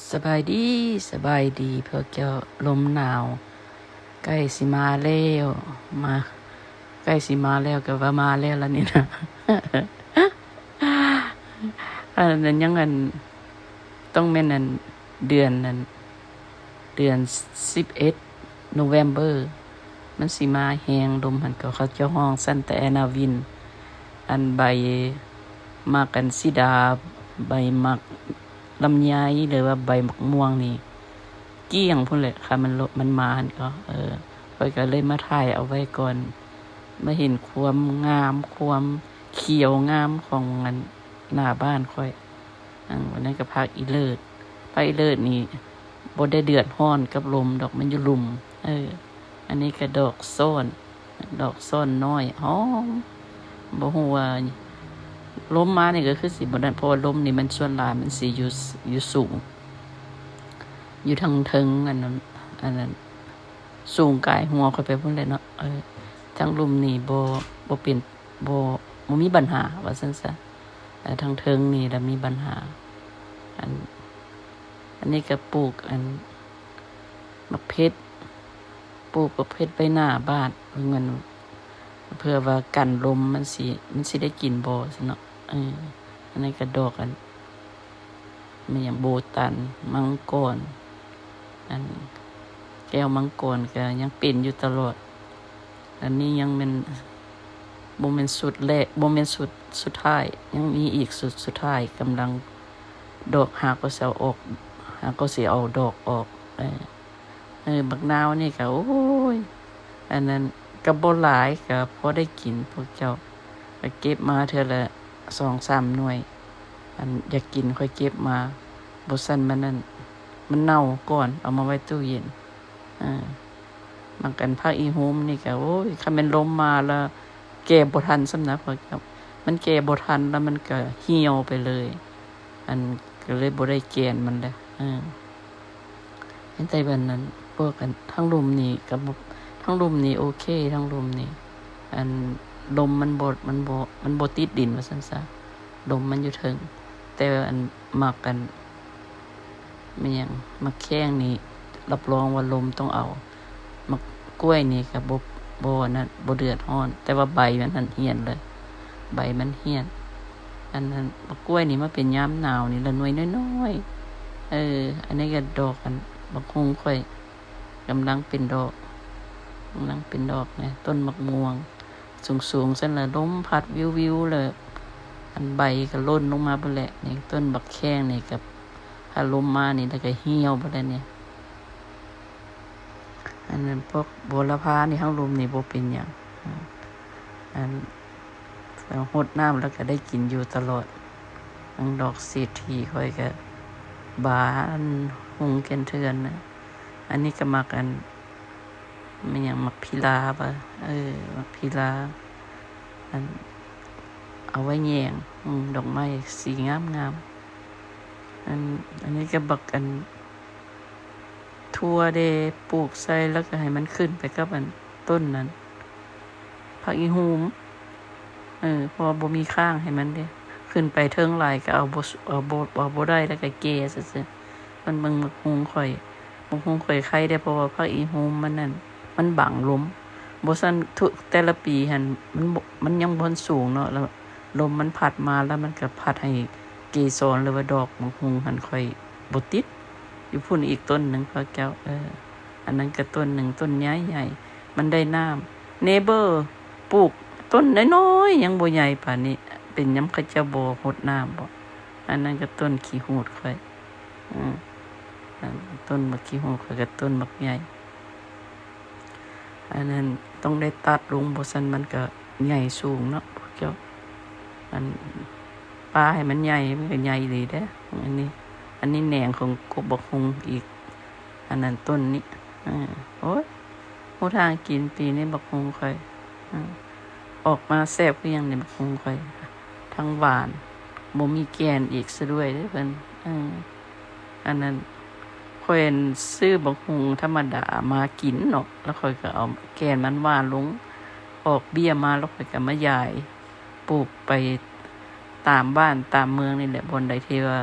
สบายดีสบายดีพวกเจ้าลมหนาวใกล้สิมาแล้วมาใกล้สิมาแล้วก็ว่ามาแล้วล่ะนี่นะอันนั้นยังอันต้องแม่นอันเดือนนั้นเดือน11 November มันสิมาแฮงลมหันก็เขาเจ้าห้องซันแต่นาวินอันใบมากกันสิดาใบมักลำไยหรือว่าใบมะม่วงนี่เกี้ยงพุ่นแหละค่ะมันมาหั่นก็ข้อยก็เลยมาถ่ายเอาไว้ก่อนมาเห็นความงามความเขียวงามของมันหน้าบ้านค่อยวันนั้นก็พักอีเลิศไปเลิศนี่บ่ได้เดือดร้อนกับลมดอกมันอยู่ลุ่มอันนี้ก็ดอกส้นน้อยหอมบ่ฮู้ว่าลมมานี่ก็คือสิบ่นั่นเพราะว่าลมนี่มันส่วนหลายมันสิอยู่สูงอยู่ทางเทิงอันนั้นสูงกายหัวค่อยไปพุ่นแหละเนาะทางลมนี่บ่เป็นบ่มีปัญหาว่าซั่นซะแต่ทางเทิงนี่ล่ะมีปัญหาอันนี้ก็ปลูกมะเพชรปลูกมะเพชรไปหน้าบ้านเพื่อว่ากันลมมันสิได้กินบ่ซั่นเนาะอันนี้ก็ดอกมันอย่างโบตันมังกรแก้วมังกรก็ยังเป็นอยู่ตลอดอันนี้ยังเป็นบ่แม่นสุดแรกบ่แม่นสุดท้ายยังมีอีกสุดท้ายกำลังดอกหากก็สิเอาดอกออกบักนาวนี่ก็โอ้ยอันนั้นก็บ่หลายก็พอได้กินพวกเจ้าก็เก็บมาเทื่อละ 2-3 หน่วยอยากกินค่อยเก็บมาบ่ซั่นมันเน่าก่อนเอามาไว้ตู้เย็นมันกันภาคอีโฮมนี่ก็โอ้ยคันแม่นลมมาแล้วแก่บ่ทันสำนักพวกเจ้ามันแก่บ่ทันแล้วมันก็เหี่ยวไปเลยก็เลยบ่ได้แกนมันแล้วเห็นแต่บัดนั้นพวกทั้งลมนี่กับทั้งลมนี่โอเคทั้งลมนี่ลมมันบ่ติดดินว่าซั่นซะลมมันอยู่เทิงแต่มักกันมันหยังมักแข้งนี่รับรองว่าลมต้องเอามักกล้วยนี่ก็บ่นั่นบ่เดือดร้อนแต่ว่าใบมันนั่นเหี่ยนเลยใบมันเหี่ยนอันนั้นบักกล้วยนี่มาเป็นยามหนาวนี่ละหน่วยน้อยๆอันนี้ก็ดอกบักฮุงค่อยกำลังเป็นดอกนะต้นมะม่วงสูงๆซั่นละลมพัดวิวๆเลยใบก็หล่นลงมาพุ่นแหละนี่ต้นบักแข้งนี่กับถ้าลมมานี่แล้วก็เหี่ยวไปแล้วเนี่ยอันนั้นพวกโหระพานี่ทั้งลมนี่บ่เป็นหยังรดน้ำแล้วก็ได้กินอยู่ตลอดทั้งดอกเศรษฐีค่อยก็บานหุงเกินเทือนนะอันนี้ก็มักมันหยังมักพิลาป่ะมักพิลาเอาไว้แยงดอกไม้สีงามอันนี้ก็บักทั่วเดปลูกใส่แล้วก็ให้มันขึ้นไปกับต้นนั้นผักอีหูมเพราะบ่มีข้างให้มันเด้ขึ้นไปเทิงหลายก็เอาบ่ได้แล้วก็แก่ซื่อๆมันมักฮุงข่อยไข่ได้เพราะว่าผักอีหูมมันบังลมบ่ซั่นแต่ละปีหั่นมันยังบ่สูงเนาะแล้วลมมันพัดมาแล้วมันก็พัดให้เกสรหรือว่าดอกมะฮุงหั่นค่อยบ่ติดอยู่พุ่นอีกต้นนึงพระแก้วอันนั้นก็ต้นนึงต้นใหญ่ๆมันได้น้ำเนเบอร์ปลูกต้นน้อยๆยังบ่ใหญ่ปานนี้เป็นหยังเขาเจ้าบ่รดน้ำบ่อันนั้นก็ต้นขี้หูดค่อยต้นบักขี้หูดค่อยก็ต้นบักใหญ่อันนั้นต้องได้ตัดลงบ่ซั่นมันก็ใหญ่สูงเนาะพวกเจ้าปลาให้มันใหญ่มันก็ใหญ่ดีเด้อันนี้แหน่งของกบบักฮุงอีกอันนั้นต้นนี้โอ้ยหูทางกินปีนี้บักฮุงค่อยออกมาแซ่บคือหยังนี่บักฮุงค่อยทั้งหวานบ่มีแกนอีกซะด้วยเด้อเพิ่นอันนั้นค่อยซื้อบักฮุงธรรมดามากินเนาะแล้วค่อยก็เอาแกนมันหวานลงออกเบี้ยมาแล้วค่อยก็มาย้ายปลูกไปตามบ้านตามเมืองนี่แหละบนใดที่ว่า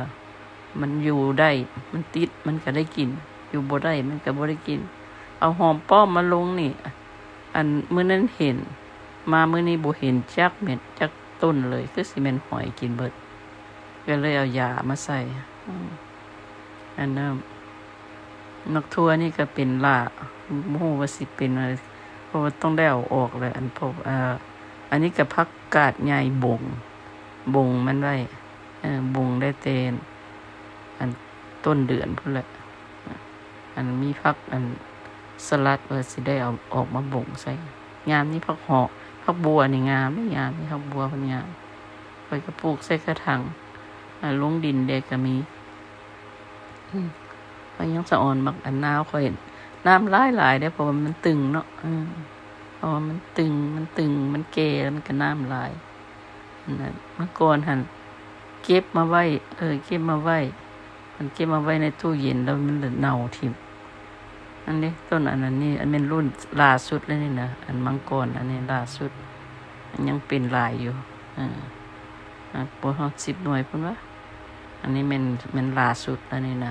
มันอยู่ได้มันติดมันก็ได้กินอยู่บ่ได้มันก็บ่ได้กินเอาหอมป้อมมาลงนี่อันมื้อนั้นเห็นมามื้อนี้บ่เห็นจักเม็ดจักต้นเลยคือสิแม่นหอยกินเบิดก็เลยเอายามาใส่อันนั้นนักทัวนี่ก็เป็นล่าโมโหว่าสิเป็นอะไรเพราะว่าต้องได้เอาออกเลยอันพบอันนี้ก็ผักกาดใหญ่บงมันไว้บงได้เตนอันต้นเดือนพุ่นแหละอันมีผักอันสลัดว่าสิได้เอาออกมาบงใส่งามนี่ผักหอกผักบัวนี่งามไม่งามนี่ผักบัวเพิ่นงามข้อยก็ปลูกใส่กระถางลงดินเด็กก็มีข้อยยังสะอ่อนบักอันนาวข้อยน้ำหลายๆได้เพราะว่ามันตึงเนาะเพราะว่ามันตึงมันแก่แล้วมันก็น้ำหลายนั่นเมื่อก่อนหั่นเก็บมาไว้เก็บมาไว้มันเก็บมาไว้ในตู้เย็นแล้วมันเน่าทิ่มอันนี้ต้นอันนั้นนี่อันเป็นรุ่นล่าสุดเลยนี่นะอันมังกรอันนี้ล่าสุดมันยังเป็นลายอยู่บ่ฮอด10 หน่วยพุ่นวะอันนี้มันล่าสุดอันนี้นะ